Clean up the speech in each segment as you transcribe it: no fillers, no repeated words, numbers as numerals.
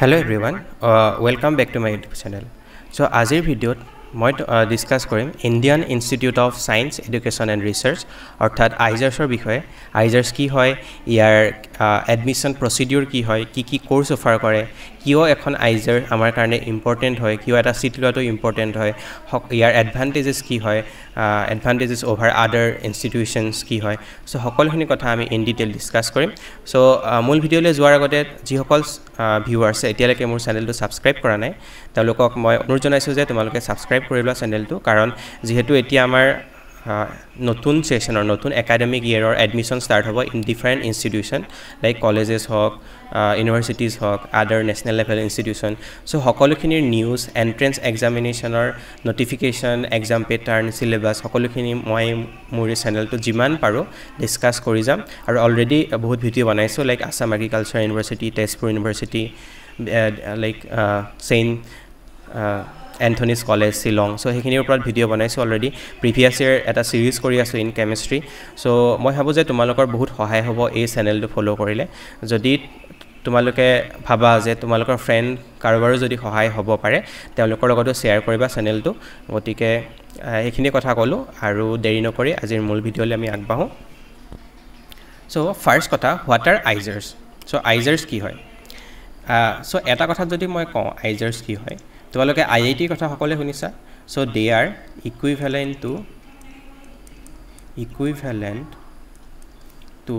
Hello everyone, welcome back to my YouTube channel. So আজিৰ ভিডিঅ'ত মই ডিসকাস কৰিম Indian institute of science education and research অৰ্থাৎ আইজাৰ্ছৰ বিষয়ে আইজাৰ্ছ কি হয় ইয়াৰ এডমিশন প্ৰচিডিউৰ কি হয় কি কোৰ্স অফাৰ কৰে কিয় এখন আইজাৰ আমাৰ কাৰণে ইম্পৰ্টেন্ট হয় কিয় এটা সিট লোৱাটো ইম্পৰ্টেন্ট হয় ইয়াৰ এডভান্টেজেস কি হয় এডভান্টেজেস ওভাৰ আদাৰ ইনষ্টিটিউশনছ কি হয় সো সকলোখিনি কথা আমি ইন ডিটেইল ডিসকাস কৰিম সো মূল ভিডিঅ'লৈ যোৱাৰ আগতে যিসকল ভিউৱাৰ্ছ এতিয়ালৈকে মোৰ চেনেলটো সাবস্ক্ৰাইব কৰা নাই তেওঁলোকক মই অনুৰোধ জনাইছো যে তোমালোকে সাবস্ক্ৰাইব কৰি লোৱা চেনেলটো কাৰণ যেহেতু এতিয়া আমাৰ নতুন সেশনৰ নতুন একাডেমিক ইয়াৰৰ এডমিশন স্টাৰ্ট হ'ব in different institution like colleges হওক ইউনিভাৰ্সিটিজ হওক other national level institution so সকলোখিনিৰ নিউজ এন্ট্ৰেন্স এক্সামিনেশনৰ নটিফিকেশন এক্সাম পেটাৰ্ন সিলেবাস সকলোখিনি মই মোৰ চেনেলটো যিমান পাৰো ডিসকাস কৰি যাম আৰু অলৰেডি বহুত ভিডিঅ' বনাইছো like Assam agriculture university Tezpur university like saint Anthony's college Shillong so হেখিনিৰ ওপৰত ভিডিঅ' বনাইছো অলৰেডি প্ৰিভিয়াছ ইয়াৰ এটা সিৰিজ কৰি আছো ইন কেমিষ্ট্ৰি সো মই ভাবো যে তোমালোকৰ বহুত সহায় হ'ব এই চেনেলটো ফলো কৰিলে যদি তোমালোকে ভাবা যে তোমালোকৰ ফ্ৰেন্ড কাৰোবাৰো যদি সহায় হ'ব পাৰে তেওঁলোকৰ লগতো শেয়াৰ কৰিবা চেনেলটো গতিকে হেখিনি কথা কলো আৰু দেৰি নকৰি আজিৰ মূল ভিডিঅ'লৈ আমি আগবাঢ়ো সো ফাৰ্স্ট কথা হোৱাট আৰ আইজাৰ্ছ সো আইজাৰ্ছ কি হয় সো এটা কথা যদি মই কওঁ আইজাৰ্ছ কি হয় তোমালোকে আইআইটি কথা সকলে শুনিছা so they are equivalent to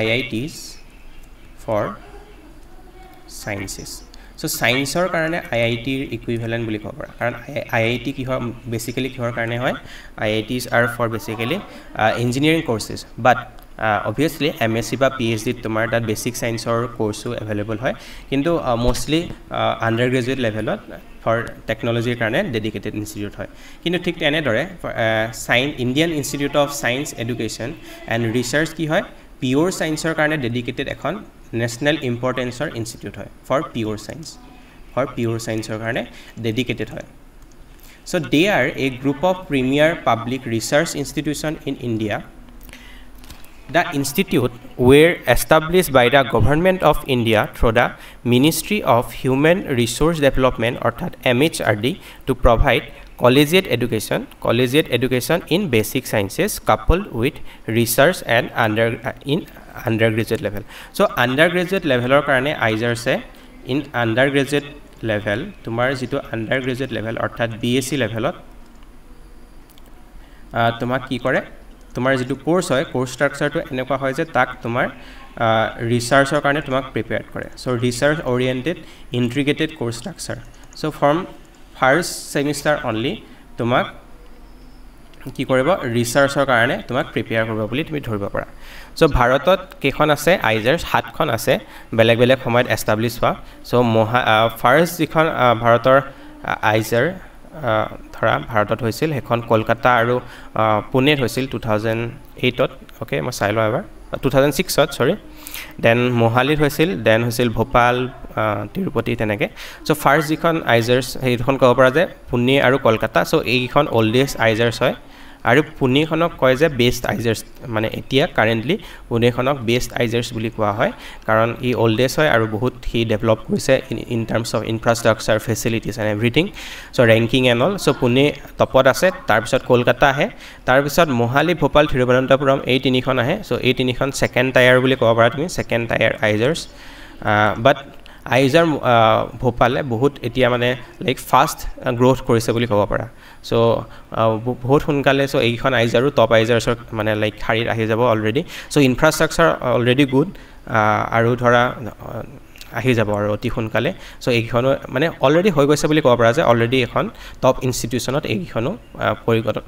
IITs for sciences so সায়েন্সৰ কাৰণে আইআইটিৰ ইকুইভ্যালেন্ট বুলি ক'ব পাৰা কাৰণ আইআইটি কি হয় বেসিক্যালি কিহৰ কাৰণে হয় IITs are for basically engineering courses but obviously MSc বা PhD তোমাৰ তাত বেসিক সায়েন্সৰ কোৰ্সও अवेलेबल হয় কিন্তু মোস্টলি আন্ডাৰগ্ৰেজুৱেট লেভেলত ফৰ টেকনলজিৰ কাৰণে ডেডিকেটেড ইনষ্টিটিউট হয় কিন্তু ঠিক তেনেদৰে Indian institute of science education and research কি হয় পিওৰ সায়েন্সৰ কাৰণে ডেডিকেটেড এখন নেশনেল ইম্পৰ্টেন্সৰ ইনষ্টিটিউট হয় ফৰ পিওৰ সায়েন্সৰ কাৰণে ডেডিকেটেড হয় so they are a group of premier public research institution in India. The institute were established by the government of India through the Ministry of Human Resource Development অর্থাৎ MHRD to provide collegiate education in basic sciences coupled with research and undergraduate level. So undergraduate levelৰ কাৰণে আইজাৰ্ছে in undergraduate level তোমাৰ যেটো undergraduate level অৰ্থাৎ BSc levelত তোমাক কি কৰে তোমাৰ যেটো কোৰ্স হয় কোৰ্স স্ট্ৰাকচাৰটো এনেকুৱা হয় যে তাক তোমাৰ ৰিসাৰ্চৰ কাৰণে তোমাক প্ৰিপেয়াৰ কৰে so research oriented integrated course structure so from first semester only তোমাক কি কৰিব ৰিসাৰ্চৰ কাৰণে তোমাক প্ৰিপেয়াৰ কৰিব বুলি তুমি ধৰিব পাৰা সো ভাৰতত কেখন আছে আইজাৰ্ছ 7খন আছে বেলেগ বেলেগ সময়ত এস্টাবলিশ হোৱা সো ফাৰ্স্ট যিখন ভাৰতৰ আইজাৰ ধৰা ভাৰতত হৈছিল হেখন কলকাতা আৰু পুনেত হৈছিল 2008ত ওকে মই চাই লওঁ এবাৰ 2006ত সৰি দেন মোহালিত হৈছিল দেন হৈছিল ভোপাল তিৰুপতি তেনেকে সো ফাৰ্স্ট যিখন আইজাৰ্ছ হেইখন ক'ব পৰা যে পুনে আৰু কলকাতা সো এইখন ওল্ডেষ্ট আইজাৰ্ছ হয় আৰু পুনেখনক কয় যে বেষ্ট আইজাৰ্ছ মানে এতিয়া কাৰেন্টলি পুনেখনক বেষ্ট আইজাৰ্ছ বুলি কোৱা হয় কাৰণ ই ওল্ডেষ্ট হয় আৰু বহুত হি ডেভেলপ কৰিছে in terms of infrastructure facilities and everything so ranking and all so Pune টপত আছে তাৰ পিছত কলকাতা আহে তাৰ পিছত মোহালি ভোপাল থিৰুৱনন্তপুৰম এই তিনিখন আহে সো এই তিনিখন সেকেন্ড টায়াৰ বুলি ক'ব পাৰা তুমি সেকেন্ড টায়াৰ আইজাৰ্ছ বাট আইজাৰ ভোপালে বহুত এতিয়া মানে লাইক ফাষ্ট গ্ৰোথ কৰিছে বুলি ক'ব পাৰা সো বহুত সোনকালে সো এইখন আইজাৰো টপ আইজাৰ্ছৰ মানে লাইক খাৰিত আহি যাব already so infrastructure already good আৰু ধৰা আহি যাব আৰু অতি সোনকালে সো এইখনো মানে অলৰেডি হৈ গৈছে বুলি ক'ব পাৰা যে অলৰেডি এখন টপ ইনষ্টিটিউচনত এইখনো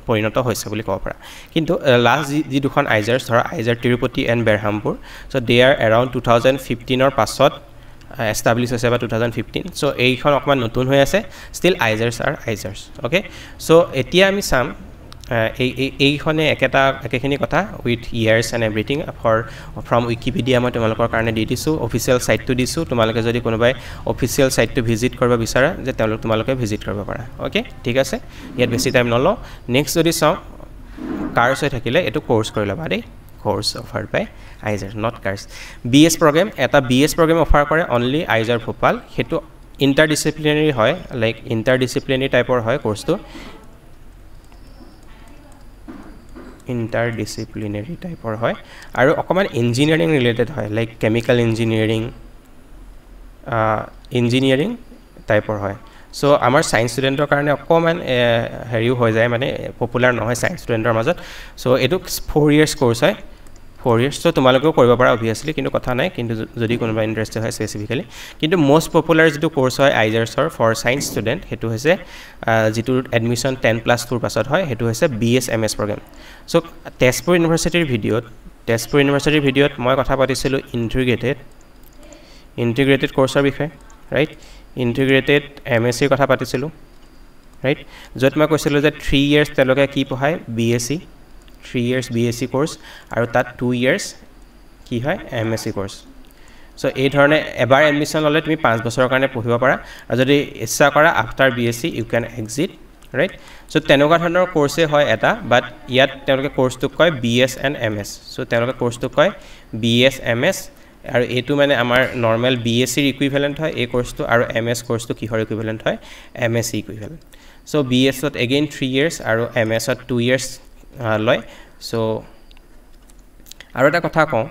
পৰিণত হৈছে বুলি ক'ব পাৰা কিন্তু লাষ্ট যি দুখন আইজাৰ্ছ ধৰা IISER Tirupati and Berhampur so they are around 2015ৰ পাছত established হৈছে বা 2015 সো এইখন অকমান নতুন হৈ আছে still আইজাৰ্ছ আৰ আইজাৰ্ছ ওকে সো এতিয়া আমি চাম এইখনে একেখিনি কথা with years and everything from Wikipedia মই তোমালোকৰ কাৰণে দি দিছো অফিচিয়েল সাইটটো দিছো তোমালোকে যদি কোনোবাই অফিচিয়েল সাইটটো ভিজিট কৰিব বিচাৰা যে তোমালোকে ভিজিট কৰিব পাৰা ওকে ঠিক আছে ইয়াত বেছি টাইম নলও নেক্সট যদি চাও কাৰ্স হৈ থাকিলে এটো কোৰ্স কৰি লবা দেই course offered by Izar, not CARS. BS program, eta BS program offer kore only Izar Bhopal. Hetu interdisciplinary hoy, like interdisciplinary type or hoy course to. Interdisciplinary type or hoy. Aru okoman engineering related hoy, like chemical engineering, engineering type or hoy. So our science student karone okoman heri hoy jay mane popular no hoy science student majot. So etu 4 years course hoy. 4 years. So tumaloko koriba para obviously kintu kotha nai kintu jodi konoba interested hoy specifically kintu most popular jitu course hoy Izar sir for science student hetu hoise jitu admission 10+ 2 pasot hoy hetu hoise BSMS program. So Tezpur University video moi kotha patisilu integrated course bishoy, right? Integrated MSc kotha patisilu, right? Jot ma koisilu je 3 years teloke ki pohay BSc 3 years BSc course aru tat 2 years ki hoy MSc course. So ei dhorone ebar admission lole tumi 5 bochor karone pohiba para aru jodi issa kora after BSc you can exit, right? So tenoka dhonor course hoy eta but yat teloke course tu koy BS and MS. So teloke course tu koy BSMS aru etu mane amar normal BSc equivalent hoy ei course tu aru MS course tu ki hor equivalent hoy MSc equivalent. So BS ot again 3 years aru MS ot 2 years loy. So aru eta kotha ko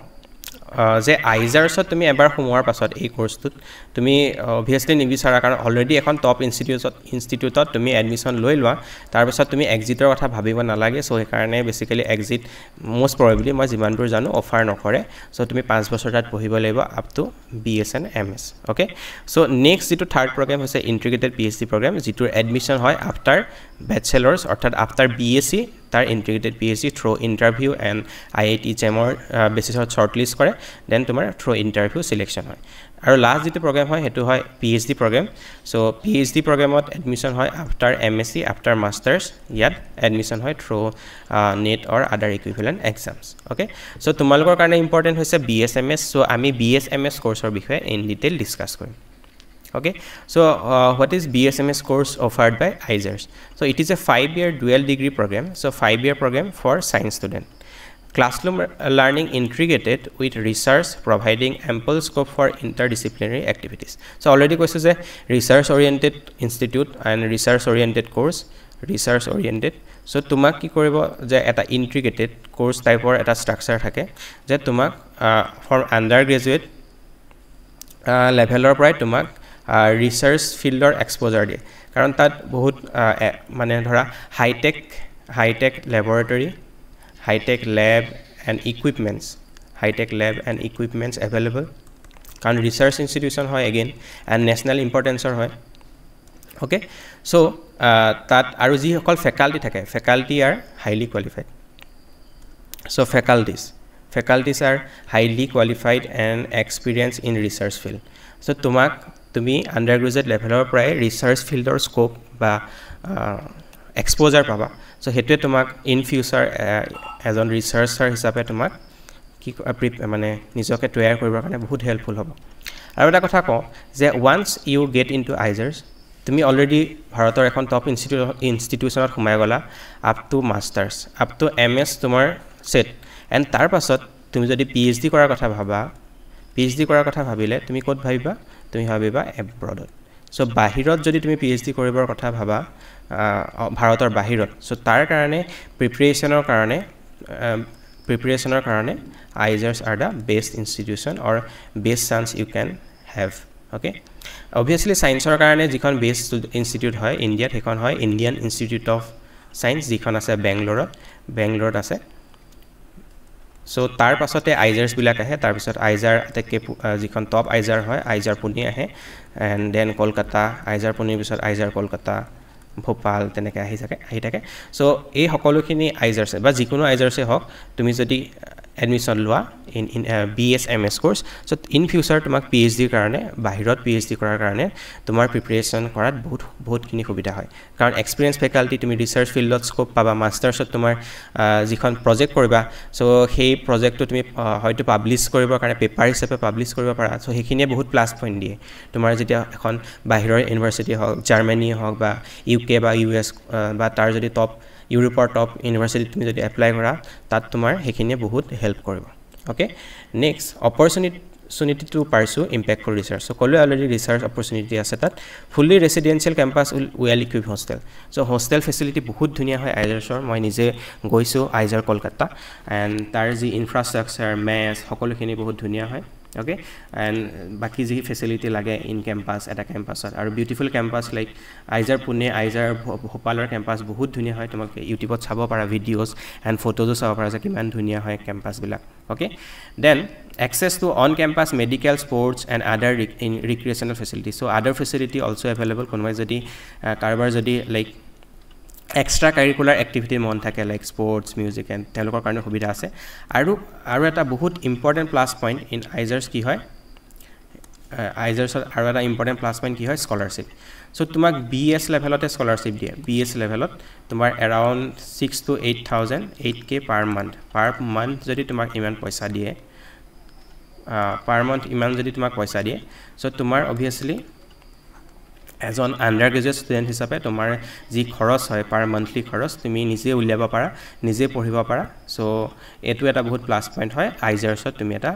je Izar sot tumi ebar homework pasot ei course tut tumi obviously nibisara karon already ekhon top institute ot tumi admission loi lwa tar pasot tumi exitor kotha bhabiba na lage. So he karone basically exit most probably moi jiman dur janu offer nokore. So tumi 5 bochor tat pohibo laiba up to BS and MS. Okay, so next jitu third program hoise integrated PhD program jitu admission hoy after bachelors orthat after BSc tar integrated PhD through interview and IIT JAM basis of shortlist kore then tumar through interview selection hoy. Aru last jitu program hoy hetu hoy PhD program. So PhD program ot admission hoy after MSc after masters yat admission hoy through NET or other equivalent exams. Okay, so tumalokor karone important hoise BSMS. So ami BSMS course or bishoye in detail discuss korim. Okay, so what is BSMS course offered by Izar? So it is a 5-year dual degree program. So 5-year program for science student. Classroom learning integrated with research, providing ample scope for interdisciplinary activities. So already question is a research oriented institute and research oriented course, research oriented. So tumak ki koribo je eta integrated course type or eta structure thake je tumak for undergraduate level or prai tumak research field or exposure die karon tat bahut mane dhora high tech laboratory, high tech lab and equipments available karon research institution hoy again and national importance or hoy. Okay, so tat aru ji hokol faculty thake faculty are highly qualified. So faculties are highly qualified and experienced in research field. So tumi undergraduate level or pray research field or scope ba exposure paba. So hetwe tumak in future as on researcher hisabe tumak ki mane nijoke tayar koribar karone bahut helpful hobo. Aru eta kotha ko je once you get into Izar tumi already bharator ekhon top institution ot humai gola up to masters up to MS tumar set and tar pasot tumi jodi PhD korar kotha bhabile tumi kot bhabiba tumi bhabiba abroad. So bahirot jodi tumi PhD koribar kotha bhaba bharator bahirot so tar karone preparationor karone Izars are the best institution or best chance you can have. Okay, obviously science or karone jikhon best institute hoy India hekhon hoy Indian Institute of Science jikhon ase Bangalore ase. So tar pasote Izars bilak ahe tar pisot Izar teke jikhon top Izar hoy Izar Pune ahe and then Kolkata Izar Pune pisot Izar Kolkata Bhopal teneke ahi thake. So ei hokolokhini Izars ba jikono Izars hok tumi jodi admission lua in BSMS course. So in future tumak PhD karone bahirot PhD korar karone tumar preparation korat bahut kini subida hoy karon experience faculty tumi research field lot scope paba masters ot tumar jikhon project koriba so hey project to tumi hoyto publish koribar karone paper hisabe publish koriba para. So hekhine bahut plus point die tumar jetia ekhon bahiror university hok Germany hok ba UK ba US ba tar jodi top ইউৰোপৰ top ইউনিভাৰ্চিটিত তুমি যদি apply কৰা তাত তোমাৰ হেখিনি বহুত help কৰিব okay next opportunity to pursue impactful research so কলো অলৰেডি ৰিসাৰ্চ opportunity আছে তাত fully residential campus well equipped hostel so hostel facility বহুত ধুনিয়া হয় আইজাৰছৰ মই নিজে গৈছো আইজাৰ কলকাতা and তাৰ যি ইনফ্ৰাষ্ট্ৰাকচাৰ মেছ সকলোখিনি বহুত ধুনিয়া হয় okay and baki ji facility lage in campus eta campus aru beautiful campus like Aijar Pune Aijar Bhopalor campus bahut dhunia hoy tomake youtube ot chabo para videos and photos chabo para je kiman dhunia hoy campus bilak okay then access to on campus medical sports and other recreational facilities so other facility also available konwai jodi karbar jodi like extra curricular activity mon thake like sports music and telokor karone subida ase aru eta bahut important plus point in Aizars ki hoy Aizars aru eta important plus point ki hoy scholarship so tumak BS level ote scholarship die BS level ot tumar around 6 to 8000 8k per month jodi tumak iman paisa die per month iman jodi tumak paisa die so tumar obviously as on undergraduate student hisabe tomar ji kharos hoy per monthly kharos tumi nije uliaba para nije poriba para so etu eta bahut plus point hoy Aizars ot tumi eta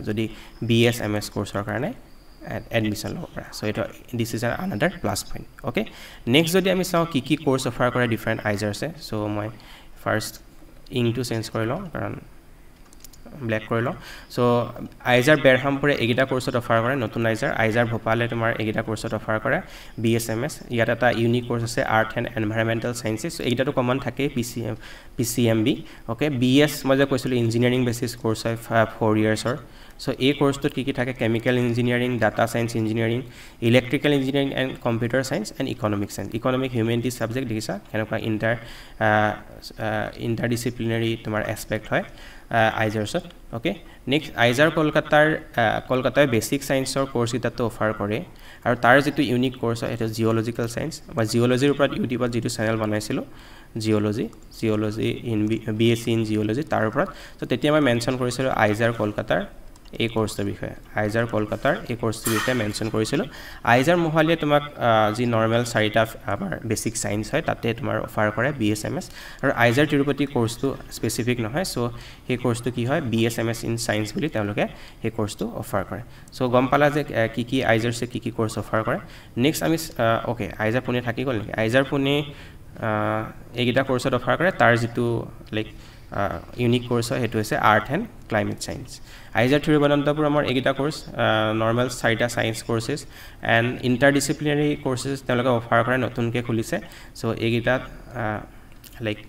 jodi BS MS course or karone admission lobo para so this is another plus point okay next jodi ami saw ki course offer kore different Aizars so moi first ink to change korilo karon black korilo so Aizar Berhampure egita course offer kore notun Aizar Bhopale tomar egita course offer kore BSMS yata ta unique course ase art and environmental sciences so egita to common thake PCMB okay BS moi je koisulu engineering basis course of 4 years or so a course to ki thake chemical engineering data science engineering electrical engineering and computer science and economic humanities subject dikisa kenoka interdisciplinary tomar aspect hoy Aizars okay next Aizar Kolkata basic science or course ita to offer kore aru tar jitu unique course it is geological science ba geology upor youtube ot jitu channel banaisilo geology in BSc in geology tar upor so tetia ma mention korisilo Aizar Kolkata এই কোৰ্সৰ বিষয়ে আইজাৰ কলকাতাৰ এই কোৰ্সৰ বিষয়ে mention কৰিছিল আইজাৰ মহালিয়ে তোমাক G নৰমাল চাৰিটা আমাৰ basic science হয় তাতে তোমাৰ অফাৰ কৰে BSMS আৰু আইজাৰ তিৰুপতি কোৰ্সটো স্পেসিফিক নহয় সো এই কোৰ্সটো কি হয় BSMS ইন সায়েন্স বুলি তেওঁলোকে এই কোৰ্সটো অফাৰ কৰে সো গম পালা যে কি আইজাৰছে কি কোৰ্স অফাৰ কৰে নেক্সট আমি ওকে আইজাৰ পুনে থাকি গল নেকি আইজাৰ পুনে এইগিটা কোৰ্সত অফাৰ কৰে তাৰ যেটো like unique course hetu ase art and climate science Aizar Thiruvananthapuram amar egita course normal saita science courses and interdisciplinary courses teloka offer kore notun ke khulise so egita like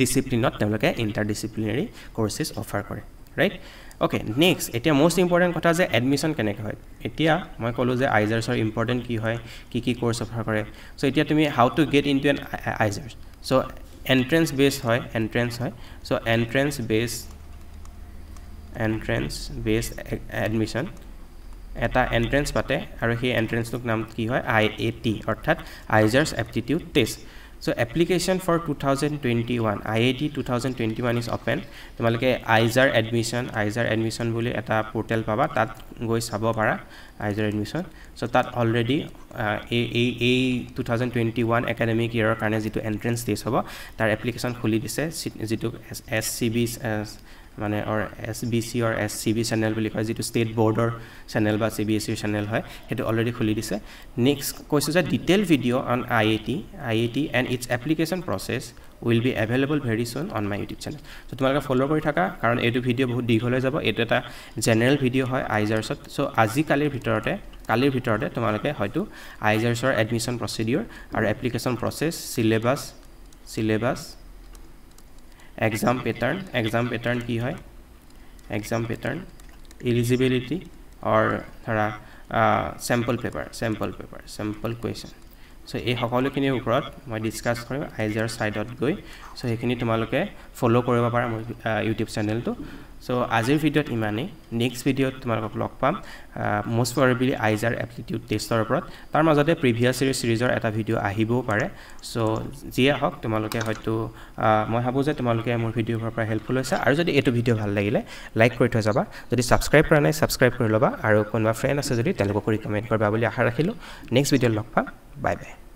discipline not teloka interdisciplinary courses offer kore right okay next etia most important kotha je admission kenek hoy etia moi kolu je Aizars or important ki hoy ki course offer kore so etia tumi how to get into an Aizars so entrance based so entrance based admission eta entrance pate aru he entrance tok naam ki hoy IAT orthat Aizars aptitude test so application for 2021 IAT 2021 is open tomaloke Aizar admission boli eta portal paba tat goi sabo para Aizar admission so tat already a 2021 academic year karone jitu entrance test hobo tar application khuli dise jitu SCB মানে or SBC or SCB channel boli koi jitu state board or channel ba CBSE channel hoy hetu already khuli dise next koisu je detailed video on IAT and its application process will be available very soon on my YouTube channel so tumaloke follow kori thaka karon etu video bahut dighole jabo etu eta general video hoy Aizars so আজি কালিৰ ভিতৰতে তোমালোকে হয়তো Aizars or admission procedure আৰু application process syllabus exam pattern ki hoy exam pattern eligibility or thara sample question so এই সকলোখিনি ওপৰত মই ডিসকাস কৰিম Aizar সাইটত গৈ so এইখিনি তোমালোকে ফলো কৰিব পাৰা মোৰ YouTube চেনেলটো so আজিৰ ভিডিওত ইমানে নেক্সট ভিডিওত তোমালোকক লগ পাম most probably Aizar aptitude টেষ্টৰ ওপৰত তাৰ মাজতে প্ৰিভিয়াস সিৰিজৰ এটা ভিডিও আহিবও পাৰে so জিয়া হক তোমালোকে হয়তো মই ভাবো যে তোমালোকে মোৰ ভিডিওৰ পৰা হেল্পফুল হৈছে আৰু যদি এটো ভিডিও ভাল লাগিলে লাইক কৰি থৈ যাবা যদি সাবস্ক্ৰাইব কৰা নাই সাবস্ক্ৰাইব কৰি লবা আৰু কোনবা ফ্ৰেন্ড আছে যদি তেওঁলোকক ৰিকমেন্ড কৰবা বুলি আশা ৰাখিলো নেক্সট ভিডিওত লগ পাম bye bye